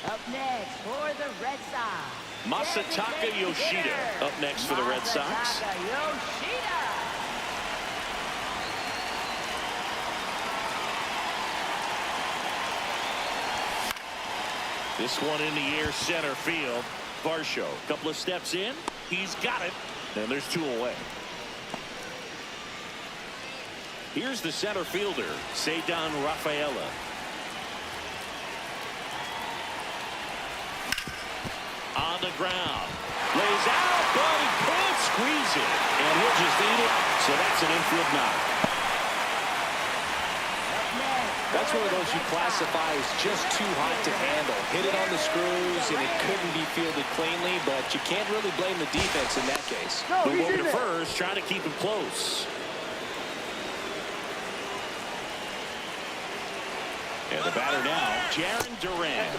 Up next for the Red Sox, Masataka Yoshida up next for the Red Sox. Masataka Yoshida. This one in the air, center field. Varsho, a couple of steps in. He's got it. And there's 2 away. Here's the center fielder, Ceddanne Rafaela. On the ground. Lays out, but he can't squeeze it. And he'll just eat it. So that's an infield knock. That's one of those you classify as just too hot to handle. Hit it on the screws, and it couldn't be fielded cleanly, but you can't really blame the defense in that case. Move over to first, trying to keep him close. And the batter now, Jarren Duran.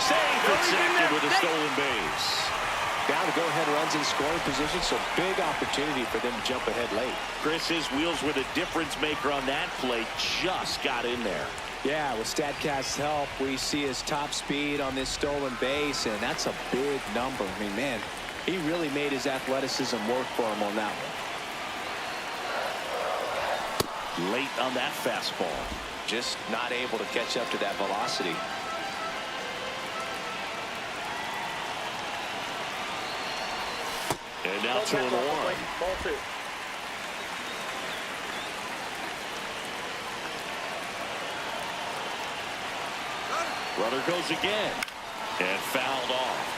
Safe at second with a stolen base. Down to go-ahead runs in scoring position, so big opportunity for them to jump ahead late. Chris, his wheels were the difference maker on that play. Just got in there. Yeah, with StatCast's help, we see his top speed on this stolen base, and that's a big number. I mean, man, he really made his athleticism work for him on that one. Late on that fastball. Just not able to catch up to that velocity. And now 2-1. Ball 2. Runner goes again. And fouled off.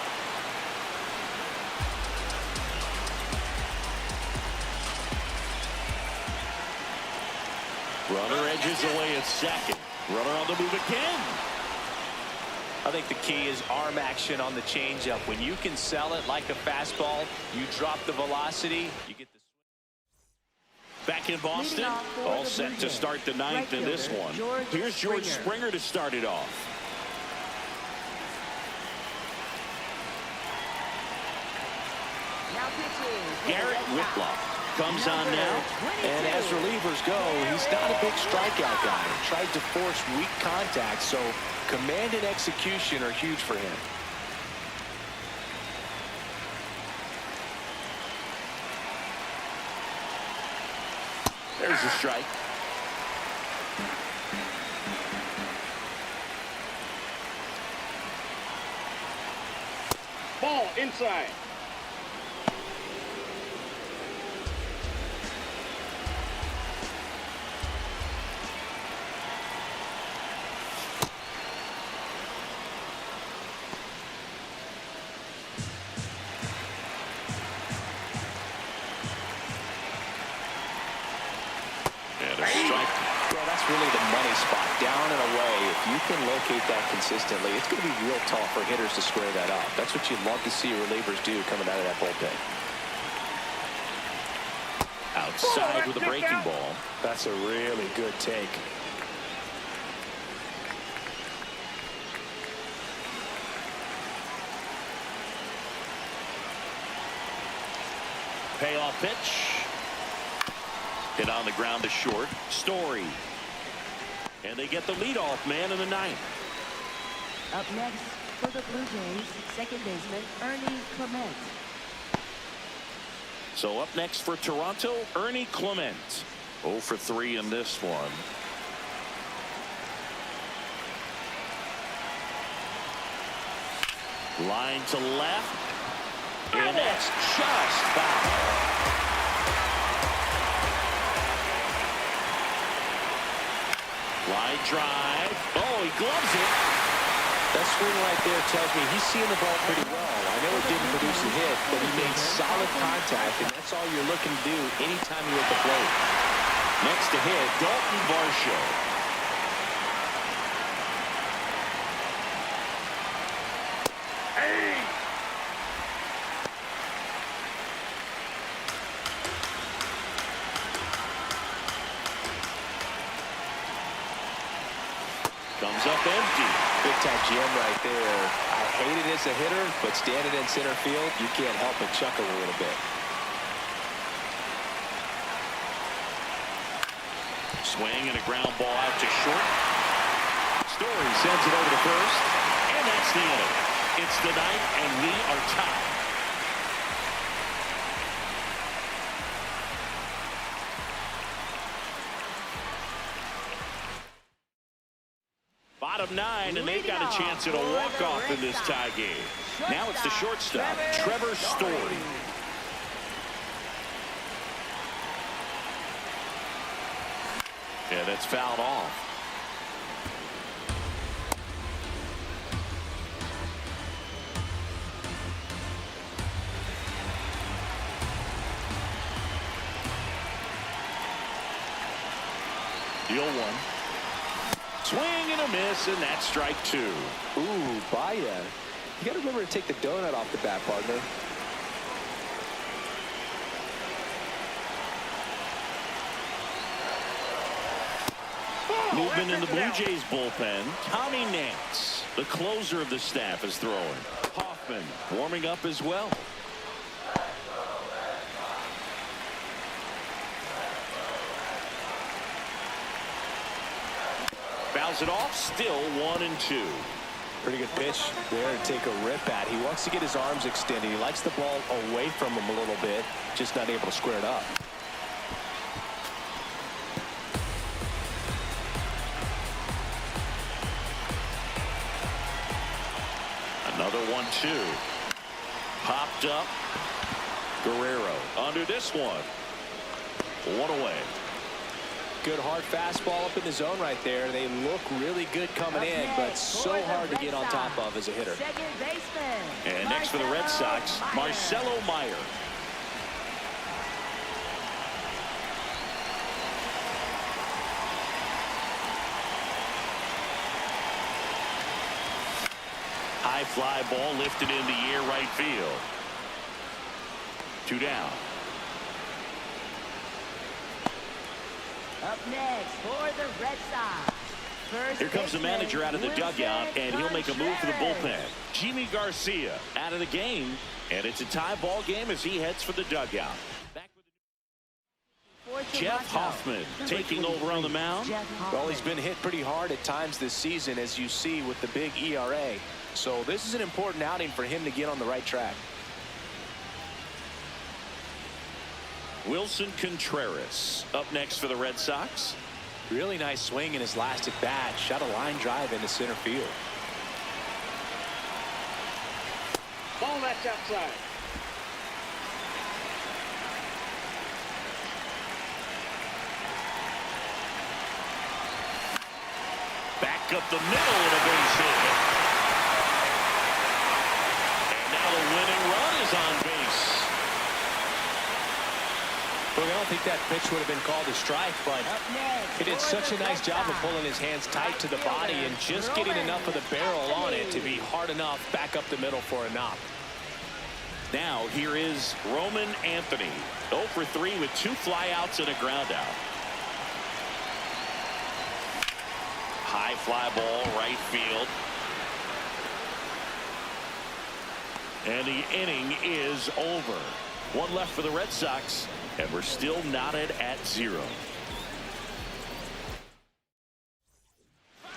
Runner edges away at second. Runner on the move again. I think the key is arm action on the changeup. When you can sell it like a fastball, you drop the velocity, you get the Back in Boston, all set to start the ninth in this one. Here's George Springer to start it off. Now pitching. Garrett Whitlock comes on now. And as relievers go, he's not a big strikeout guy. Tried to force weak contact, so command and execution are huge for him. There's a strike. Ball inside. And a strike. Well, that's really the money spot, down and away. If you can locate that consistently, it's going to be real tough for hitters to square that up. That's what you'd love to see relievers do coming out of that bullpen. Outside with a breaking ball. That's a really good take. Payoff pitch. Hit on the ground to short. Story. And they get the leadoff man in the ninth. Up next for the Blue Jays, second baseman Ernie Clement. So up next for Toronto, Ernie Clement. 0 for 3 in this one. Line to left. And that's just foul. Line drive. Oh, he gloves it. That swing right there tells me he's seeing the ball pretty well. I know it didn't produce a hit, but he made solid contact, and that's all you're looking to do anytime you're at the plate. Next to hit, Dalton Varsho. Hey! Comes up empty. Big time gem right there. I hate it as a hitter, but standing in center field, you can't help but chuckle a little bit. Swing and a ground ball out to short. Story sends it over to first. And that's the inning. It's the ninth, and we are tied. Bottom 9, and they've got a chance at a walk-off in this tie game. Now it's the shortstop, Trevor Story. Yeah, that's fouled off. The 0-1. Swing and a miss, and that's strike 2. Ooh, Baya. You got to remember to take the donut off the bat, partner. Movement in the Blue Jays bullpen. Tommy Nance, the closer of the staff, is throwing. Hoffman warming up as well. Fouls it off, still 1-2. Pretty good pitch there to take a rip at. He wants to get his arms extended. He likes the ball away from him a little bit, just not able to square it up. Another 1-2. Popped up. Guerrero under this one. One away. Good hard fastball up in the zone right there. They look really good coming in, but so hard to get on top of as a hitter. Second baseman. And next for the Red Sox, Marcelo Meyer. High fly ball lifted in the air right field. 2 down. Up next for the Red Sox. First Here comes the baseman, manager out of the dugout, and he'll make a move for the bullpen. Contreras. Jimmy Garcia out of the game, and it's a tie ball game as he heads for the dugout. Back with For Jeff Toronto, Hoffman number taking over on the 23, mound. Jeff Well, he's Hoffman. been hit pretty hard at times this season, as you see with the big ERA. So this is an important outing for him to get on the right track. Wilson Contreras up next for the Red Sox. Really nice swing in his last at bat. Shot a line drive into center field. Ball that's outside. Back up the middle and a base hit. And now the winning run is on base. Look, I don't think that pitch would have been called a strike, but Up next he did for such the a nice Red job of Sox. pulling his hands tight to the body and just getting enough of the barrel on it to be hard enough back up the middle for a knock. Now here is Roman Anthony. 0 for 3 with 2 flyouts and a ground out. High fly ball right field. And the inning is over. 1 left for the Red Sox, and we're still knotted at 0.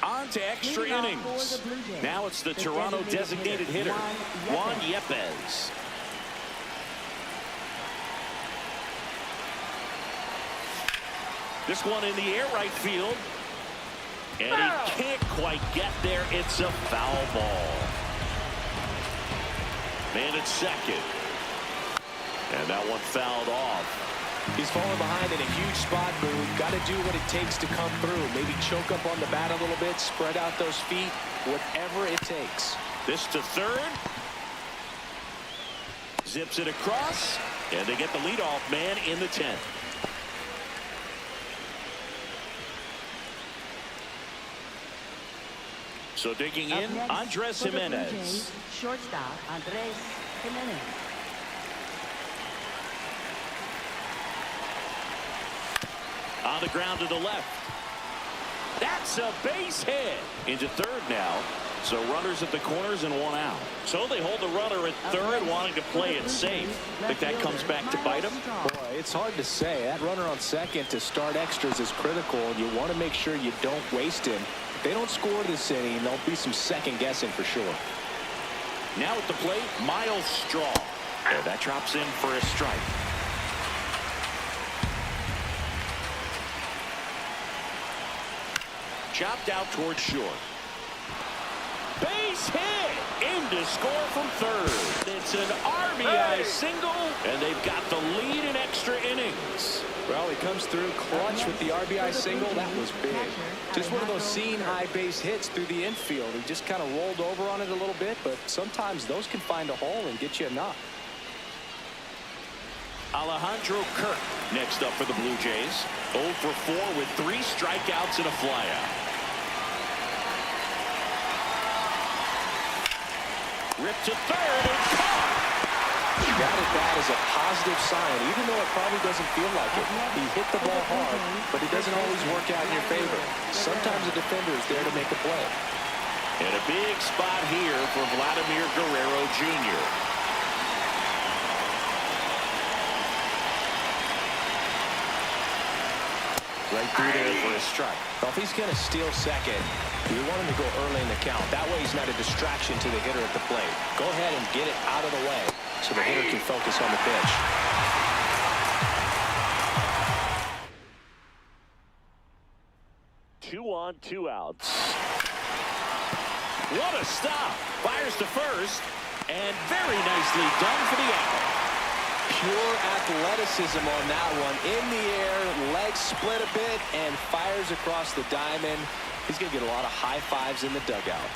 On to extra Leading off innings. for the Blue Jays, Now it's the the Toronto designated hitter, Juan Yepez. Yepez. This one in the air right field. And he can't quite get there. It's a foul ball. Man at second. And that one fouled off. He's falling behind in a huge spot, Boone. Got to do what it takes to come through. Maybe choke up on the bat a little bit, spread out those feet, whatever it takes. This to third. Zips it across. And they get the leadoff man in the 10th. So digging Up in, next Andres for the Blue Jimenez. Jays, shortstop Andres Jimenez. On the ground to the left. That's a base hit. Into third now. So runners at the corners and 1 out. So they hold the runner at third, wanting to play it safe. Think that comes back to bite them? Boy, it's hard to say. That runner on second to start extras is critical, and you want to make sure you don't waste him. If they don't score this inning, there'll be some second guessing for sure. Now at the plate, Miles Straw. And that drops in for a strike. Chopped out towards short. Base hit! In to score from third. It's an RBI single, and they've got the lead in extra innings. Well, he comes through clutch with the RBI single. That was big. Just one of those seeing high base hits through the infield. He just kind of rolled over on it a little bit, but sometimes those can find a hole and get you a knock. Alejandro Kirk next up for the Blue Jays. 0 for 4 with 3 strikeouts and a flyout. Ripped to third and caught. Batted that is a positive sign, even though it probably doesn't feel like it. He hit the ball hard, but it doesn't always work out in your favor. Sometimes a defender is there to make a play. And a big spot here for Vladimir Guerrero Jr. Right through there for a strike. Well, if he's going to steal second, you want him to go early in the count. That way he's not a distraction to the hitter at the plate. Go ahead and get it out of the way so the hitter can focus on the pitch. 2 on, 2 outs. What a stop. Fires to first. And very nicely done for the out. pure athleticism on that one. In the air, legs split a bit, and fires across the diamond. He's going to get a lot of high fives in the dugout.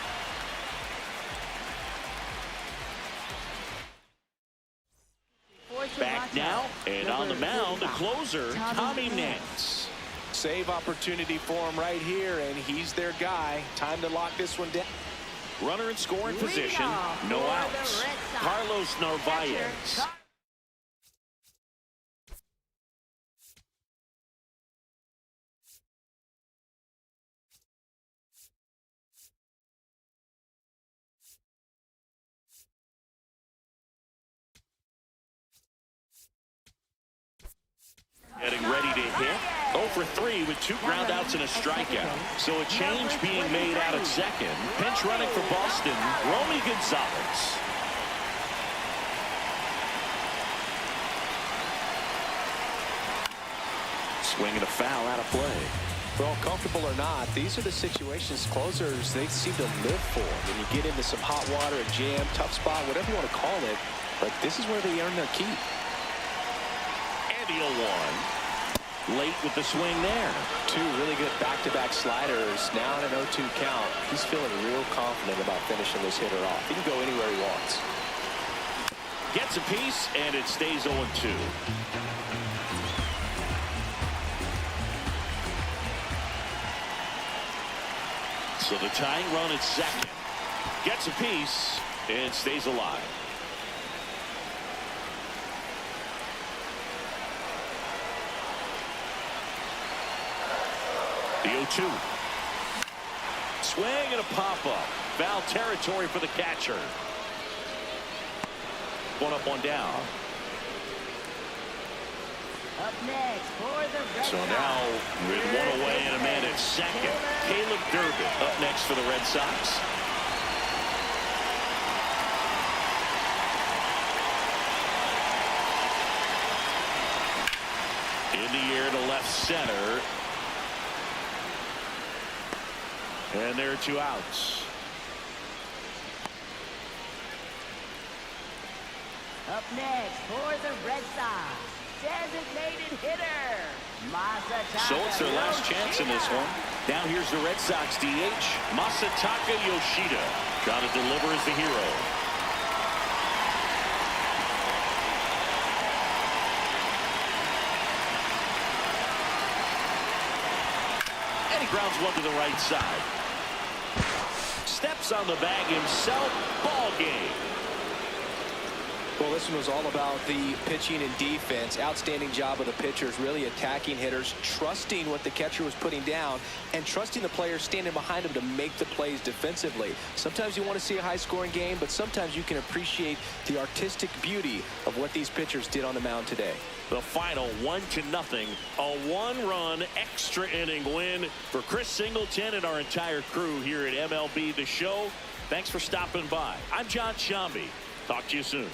Back now, and on the mound, the closer, Tommy Nance. Save opportunity for him right here, and he's their guy. Time to lock this one down. Runner in scoring position, no outs. Carlos Narvaez. Getting ready to hit. 0 for 3 with 2 groundouts and a strikeout. So a change being made out at second. Pinch running for Boston, Romy Gonzalez. Swinging a foul out of play. Well, comfortable or not, these are the situations closers they seem to live for. When you get into some hot water, a jam, tough spot, whatever you want to call it, but this is where they earn their keep. And the 0-1. Late with the swing there. 2 really good back-to-back sliders. Now in an 0-2 count. He's feeling real confident about finishing this hitter off. He can go anywhere he wants. Gets a piece, and it stays 0-2. So the tying run at second. Gets a piece, and stays alive. The 0-2. Swing and a pop-up. Foul territory for the catcher. 1 up, 1 down. Up next for the Red So Sox. now with 1 away and a man at second. Caleb Durbin up next for the Red Sox. In the air to left center. And there are 2 outs. Up next for the Red Sox, designated hitter, Masataka. So it's their last chance in this one. Now here's the Red Sox DH, Masataka Yoshida. Trying to deliver as the hero. And he grounds one to the right side. Steps on the bag himself. Ball game. Well, this one was all about the pitching and defense. Outstanding job of the pitchers, really attacking hitters, trusting what the catcher was putting down, and trusting the players standing behind him to make the plays defensively. Sometimes you want to see a high-scoring game, but sometimes you can appreciate the artistic beauty of what these pitchers did on the mound today. The final 1-0, a 1-run extra inning win for Chris Singleton and our entire crew here at MLB The Show. Thanks for stopping by. I'm John Shambi. Talk to you soon.